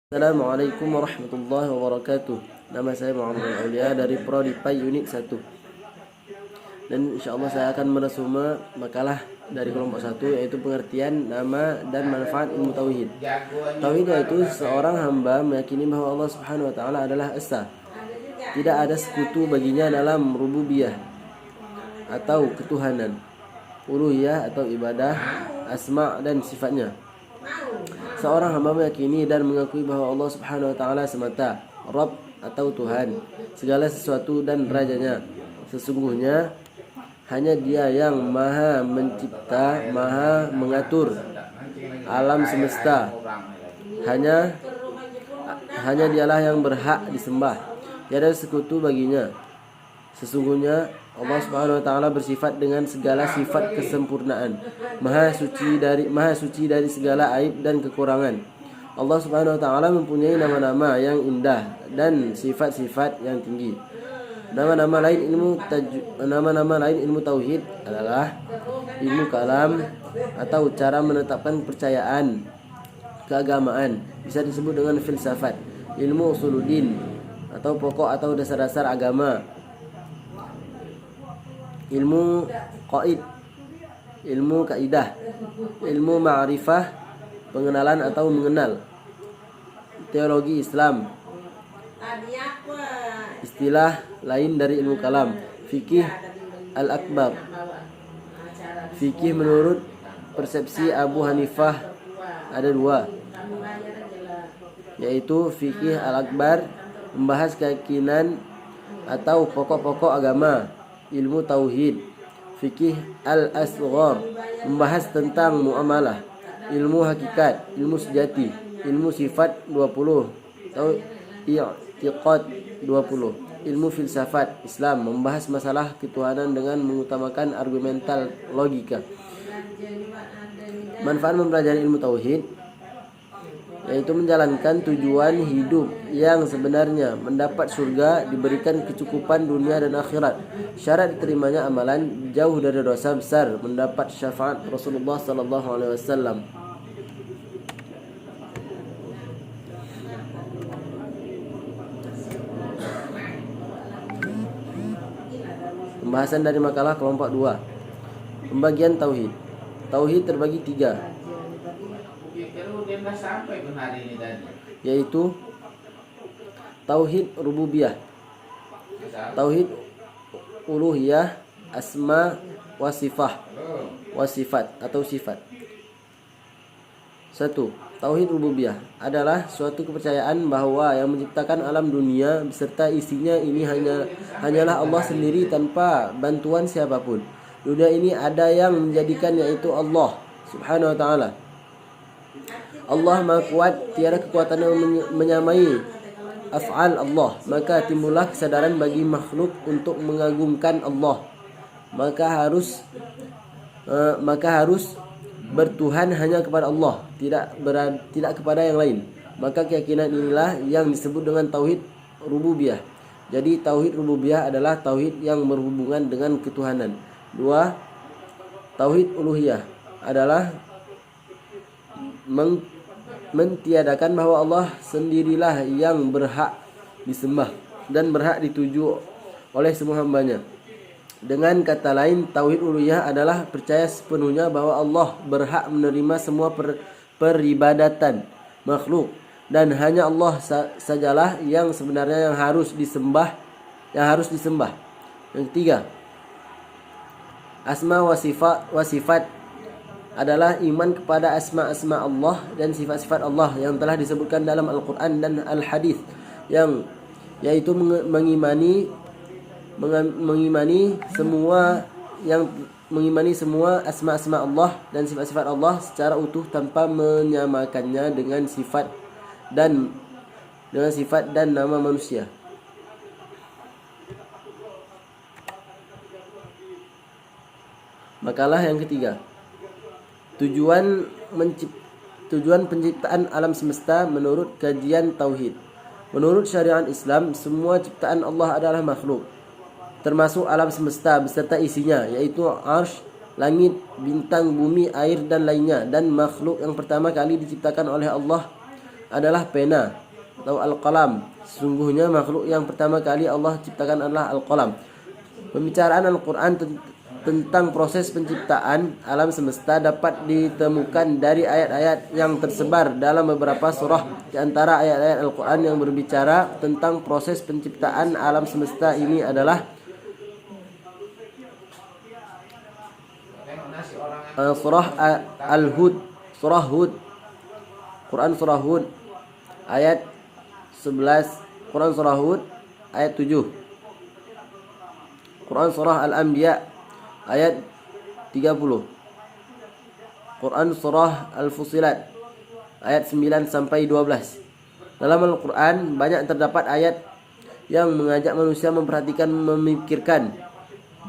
Assalamualaikum warahmatullahi wabarakatuh. Nama saya Muhammad Aulia dari Prodi PAI Unit 1. Dan insyaallah saya akan meresume makalah dari kelompok 1, yaitu pengertian nama dan manfaat ilmu tauhid. Tauhid yaitu seorang hamba meyakini bahwa Allah Subhanahu wa taala adalah esa. Tidak ada sekutu baginya dalam rububiyah atau ketuhanan, uluhiyah atau ibadah, asma dan sifatnya. Seorang hamba meyakini dan mengakui bahwa Allah Subhanahu wa taala semata Rabb atau Tuhan segala sesuatu dan rajanya. Sesungguhnya hanya Dia yang Maha mencipta, Maha mengatur alam semesta. Hanya Dialah yang berhak disembah. Tiada sekutu baginya. Sesungguhnya Allah Subhanahu wa taala bersifat dengan segala sifat kesempurnaan, maha suci dari segala aib dan kekurangan. Allah Subhanahu wa taala mempunyai nama-nama yang indah dan sifat-sifat yang tinggi. Nama-nama lain ilmu tauhid adalah ilmu kalam atau cara menetapkan kepercayaan keagamaan, bisa disebut dengan filsafat, ilmu usuluddin atau pokok atau dasar-dasar agama, ilmu qaid, ilmu kaidah, ilmu ma'rifah, pengenalan atau mengenal, teologi Islam, istilah lain dari ilmu kalam, fikih al-akbar. Fikih menurut persepsi Abu Hanifah ada dua, yaitu fikih al-akbar membahas keyakinan atau pokok-pokok agama, ilmu tauhid. Fikih al-asghar membahas tentang muamalah, ilmu hakikat, ilmu sejati, ilmu sifat 20 atau i'tiqad 20. Ilmu filsafat Islam membahas masalah ketuhanan dengan mengutamakan argumental logika. Manfaat mempelajari ilmu tauhid yaitu menjalankan tujuan hidup yang sebenarnya, mendapat surga, diberikan kecukupan dunia dan akhirat, syarat diterimanya amalan, jauh dari dosa besar, mendapat syafaat Rasulullah sallallahu alaihi wasallam. Pembahasan dari makalah kelompok 2. Pembagian tauhid. Tauhid terbagi 3, yaitu tauhid rububiyah, tauhid uluhiyah, asma wa sifat atau sifat. 1. Tauhid rububiyah adalah suatu kepercayaan bahwa yang menciptakan alam dunia beserta isinya ini hanyalah Allah sendiri tanpa bantuan siapapun. Dunia ini ada yang menjadikan, yaitu Allah Subhanahu wa taala. Allah Maha Kuat, tiada kekuatan yang menyamai af'al Allah. Maka timbullah kesadaran bagi makhluk untuk mengagungkan Allah. Maka harus bertuhan hanya kepada Allah, tidak kepada yang lain. Maka keyakinan inilah yang disebut dengan tauhid rububiyah. Jadi tauhid rububiyah adalah tauhid yang berhubungan dengan ketuhanan. 2. Tauhid uluhiyah adalah mentiadakan bahwa Allah sendirilah yang berhak disembah dan berhak dituju oleh semua hambanya. Dengan kata lain, tauhid uluhiyah adalah percaya sepenuhnya bahwa Allah berhak menerima semua peribadatan makhluk dan hanya Allah sajalah yang sebenarnya yang harus disembah. Yang 3. Asma wa sifat adalah iman kepada asma-asma Allah dan sifat-sifat Allah yang telah disebutkan dalam Al-Quran dan Al-Hadis, yaitu mengimani semua asma-asma Allah dan sifat-sifat Allah secara utuh tanpa menyamakannya dengan sifat dan nama manusia. Makalah yang ketiga. Tujuan penciptaan alam semesta menurut kajian tauhid. Menurut syariat Islam, semua ciptaan Allah adalah makhluk, termasuk alam semesta beserta isinya, yaitu arsy, langit, bintang, bumi, air dan lainnya. Dan makhluk yang pertama kali diciptakan oleh Allah adalah pena atau al-qalam. Sesungguhnya makhluk yang pertama kali Allah ciptakan adalah al-qalam. Pembicaraan Al-Quran tentang proses penciptaan alam semesta dapat ditemukan dari ayat-ayat yang tersebar dalam beberapa surah. Di antara ayat-ayat Al-Quran yang berbicara tentang proses penciptaan alam semesta ini adalah surah Al-Hud, surah Hud, Quran surah Hud ayat 11, Quran surah Hud ayat 7, Quran surah Al-Anbiya ayat 30, Quran surah Al-Fusilat ayat 9 sampai 12. Dalam Al-Quran banyak terdapat ayat yang mengajak manusia memperhatikan, memikirkan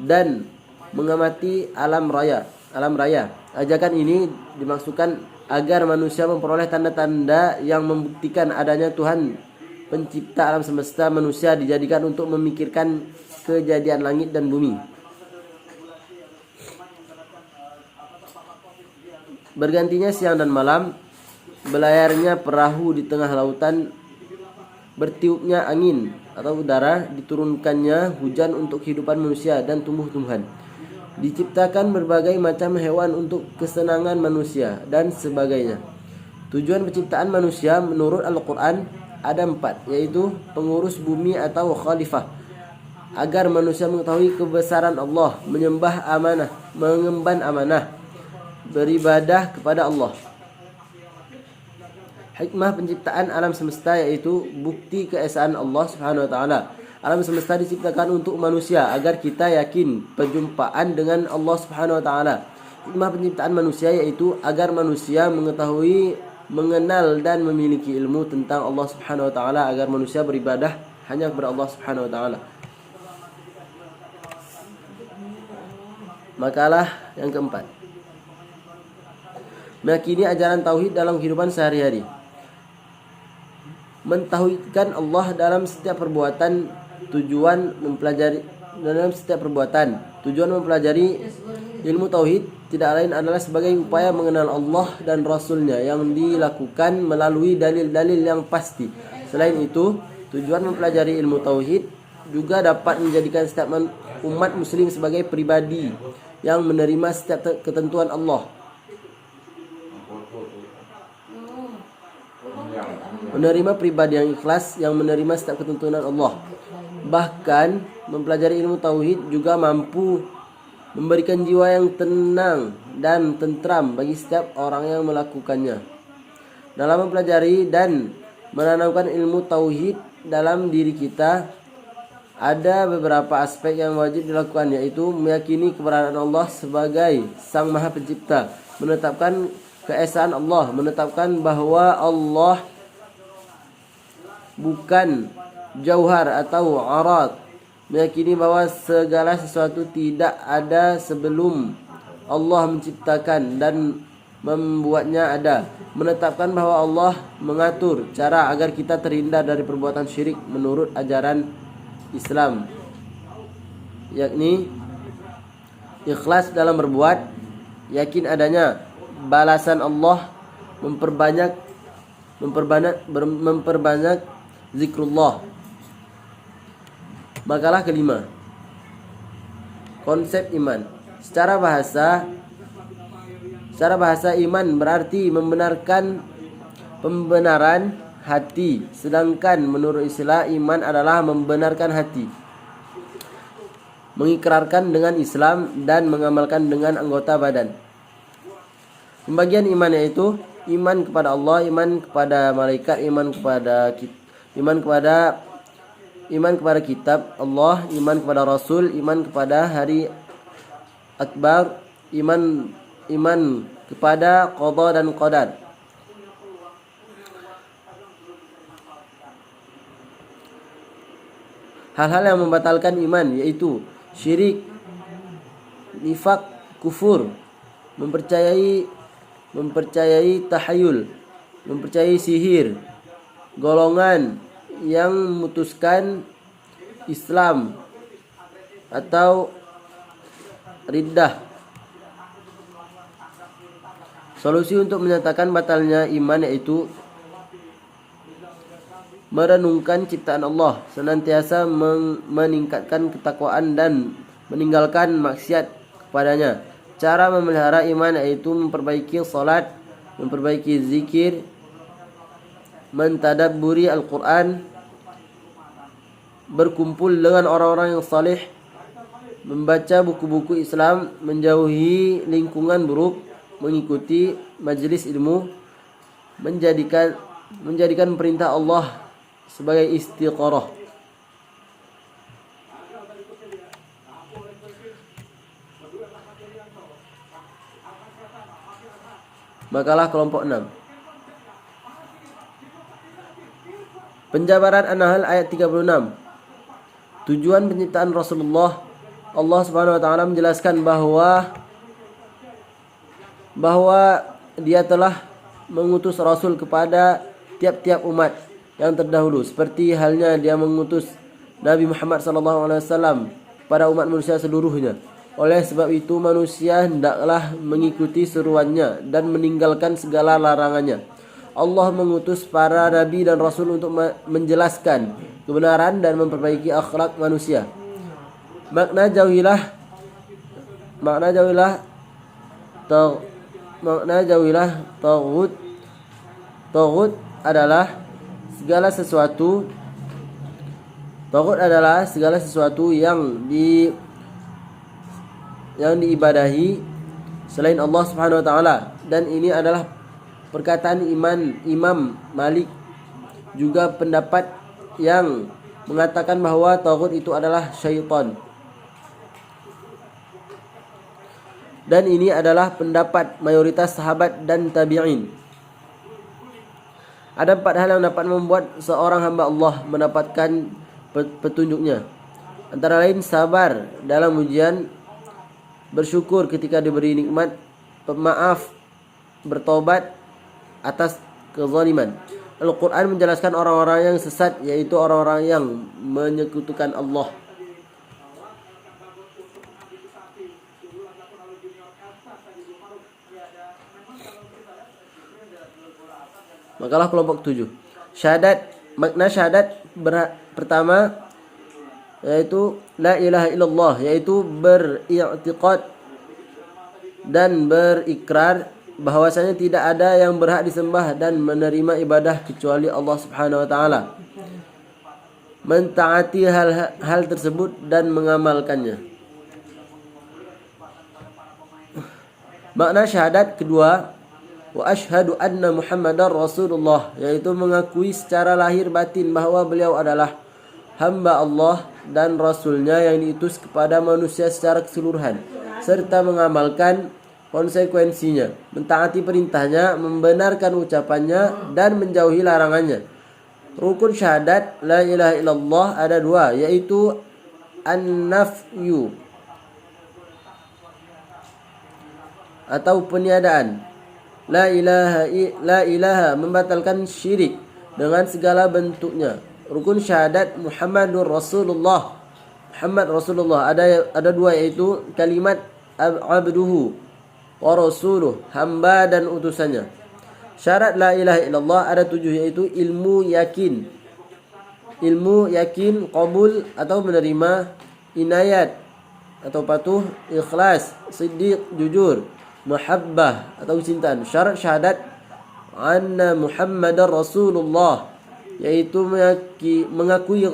dan mengamati alam raya. Ajakan ini dimaksudkan agar manusia memperoleh tanda-tanda yang membuktikan adanya Tuhan pencipta alam semesta. Manusia dijadikan untuk memikirkan kejadian langit dan bumi. Bergantinya siang dan malam, belayarnya perahu di tengah lautan, bertiupnya angin atau udara, diturunkannya hujan untuk kehidupan manusia dan tumbuh-tumbuhan. Diciptakan berbagai macam hewan untuk kesenangan manusia dan sebagainya. Tujuan penciptaan manusia menurut Al-Quran ada 4, yaitu pengurus bumi atau khalifah, agar manusia mengetahui kebesaran Allah, menyembah amanah, mengemban amanah, beribadah kepada Allah. Hikmah penciptaan alam semesta yaitu bukti keesaan Allah Subhanahu wa taala. Alam semesta diciptakan untuk manusia agar kita yakin perjumpaan dengan Allah Subhanahu wa taala. Hikmah penciptaan manusia yaitu agar manusia mengetahui, mengenal dan memiliki ilmu tentang Allah Subhanahu wa taala, agar manusia beribadah hanya kepada Allah Subhanahu wa taala. Makalah yang keempat, meyakini ajaran tauhid dalam kehidupan sehari-hari. Mentauhidkan Allah dalam setiap perbuatan. Tujuan mempelajari ilmu tauhid tidak lain adalah sebagai upaya mengenal Allah dan Rasulnya yang dilakukan melalui dalil-dalil yang pasti. Selain itu, tujuan mempelajari ilmu tauhid juga dapat menjadikan setiap umat muslim sebagai pribadi yang menerima setiap ketentuan Allah, menerima pribadi yang ikhlas yang menerima setiap ketentuan Allah. Bahkan mempelajari ilmu tauhid juga mampu memberikan jiwa yang tenang dan tentram bagi setiap orang yang melakukannya. Dalam mempelajari dan menanamkan ilmu tauhid dalam diri kita, ada beberapa aspek yang wajib dilakukan, yaitu meyakini keberadaan Allah sebagai Sang Maha Pencipta, menetapkan keesaan Allah, menetapkan bahwa Allah bukan jauhar atau arad, meyakini bahwa segala sesuatu tidak ada sebelum Allah menciptakan dan membuatnya ada, menetapkan bahwa Allah mengatur cara agar kita terhindar dari perbuatan syirik menurut ajaran Islam, yakni ikhlas dalam berbuat, yakin adanya balasan Allah, memperbanyak zikrullah. Makalah kelima, konsep iman. Secara bahasa iman berarti membenarkan pembenaran hati, sedangkan menurut istilah iman adalah membenarkan hati, mengikrarkan dengan Islam dan mengamalkan dengan anggota badan. Pembagian iman yaitu iman kepada Allah, iman kepada malaikat, iman kepada kitab Allah, iman kepada Rasul, iman kepada hari akbar, iman kepada qada dan qadar. Hal-hal yang membatalkan iman yaitu syirik, nifak, kufur, mempercayai tahayul, mempercayai sihir, golongan yang memutuskan Islam atau riddah. Solusi untuk menyatakan batalnya iman yaitu merenungkan ciptaan Allah, senantiasa meningkatkan ketakwaan dan meninggalkan maksiat kepadanya. Cara memelihara iman yaitu memperbaiki salat, memperbaiki zikir, mentadabburi Al-Quran, berkumpul dengan orang-orang yang saleh, membaca buku-buku Islam, menjauhi lingkungan buruk, mengikuti majelis ilmu, menjadikan perintah Allah sebagai istiqarah. Makalah kelompok 6. Penjabaran An-Nahl ayat 36. Tujuan penciptaan Rasulullah, Allah Subhanahu wa taala menjelaskan bahwa Dia telah mengutus Rasul kepada tiap-tiap umat yang terdahulu, seperti halnya Dia mengutus Nabi Muhammad SAW pada umat manusia seluruhnya. Oleh sebab itu manusia hendaklah mengikuti seruannya dan meninggalkan segala larangannya. Allah mengutus para nabi dan rasul untuk menjelaskan kebenaran dan memperbaiki akhlak manusia. Makna jauhilah taghut adalah segala sesuatu yang diibadahi selain Allah Subhanahu wa taala, dan ini adalah perkataan Imam Malik, juga pendapat yang mengatakan bahwa taghut itu adalah syaitan. Dan ini adalah pendapat mayoritas sahabat dan tabi'in. Ada 4 hal yang dapat membuat seorang hamba Allah mendapatkan petunjuknya. Antara lain sabar dalam ujian, bersyukur ketika diberi nikmat, pemaaf, bertobat atas kezaliman. Al-Quran menjelaskan orang-orang yang sesat, yaitu orang-orang yang menyekutukan Allah. Makalah kelompok 7. Syahadat. Makna syahadat pertama yaitu la ilaha illallah, yaitu beriktikad dan berikrar bahwasanya tidak ada yang berhak disembah dan menerima ibadah kecuali Allah Subhanahu wa taala. Mentaati hal tersebut dan mengamalkannya. Makna syahadat kedua, wa asyhadu anna Muhammadar Rasulullah, yaitu mengakui secara lahir batin bahwa beliau adalah hamba Allah dan Rasulnya yang diutus kepada manusia secara keseluruhan, serta mengamalkan konsekuensinya, mentaati perintahnya, membenarkan ucapannya, dan menjauhi larangannya. Rukun syahadat la ilaha illallah ada 2, yaitu an-nafyu atau peniadaan. La ilaha membatalkan syirik dengan segala bentuknya. Rukun syahadat Muhammadur Rasulullah, Muhammad Rasulullah ada 2, yaitu kalimat abduhu wa rasuluh, hamba dan utusannya. Syarat la ilaha illallah ada 7, yaitu ilmu yakin, qabul atau menerima, inayat atau patuh, ikhlas, siddiq jujur, mahabbah atau cintaan. Syarat syahadat anna Muhammadar Rasulullah, yaitu mengakui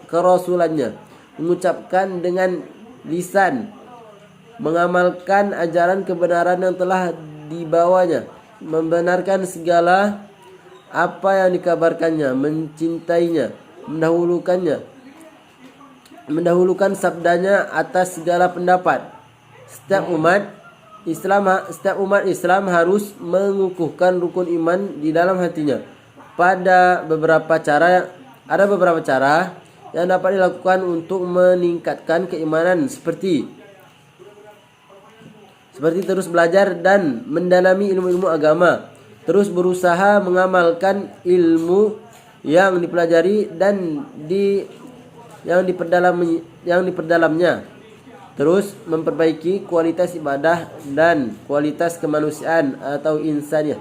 kerasulannya, mengucapkan dengan lisan, mengamalkan ajaran kebenaran yang telah dibawanya, membenarkan segala apa yang dikabarkannya, mencintainya, mendahulukan sabdanya atas segala pendapat. Setiap umat Islam harus mengukuhkan rukun iman di dalam hatinya. Ada beberapa cara yang dapat dilakukan untuk meningkatkan keimanan, seperti terus belajar dan mendalami ilmu-ilmu agama, terus berusaha mengamalkan ilmu yang dipelajari dan yang diperdalamnya, terus memperbaiki kualitas ibadah dan kualitas kemanusiaan atau insaniyah,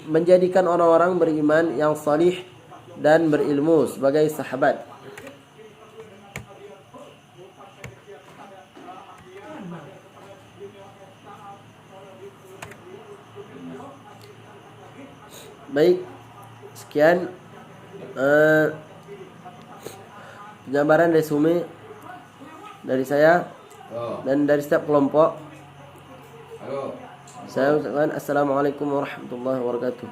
menjadikan orang-orang beriman yang salih dan berilmu sebagai sahabat. Baik, sekian penjabaran resume dari saya dan dari setiap kelompok. Saya ucapkan assalamualaikum warahmatullahi wabarakatuh.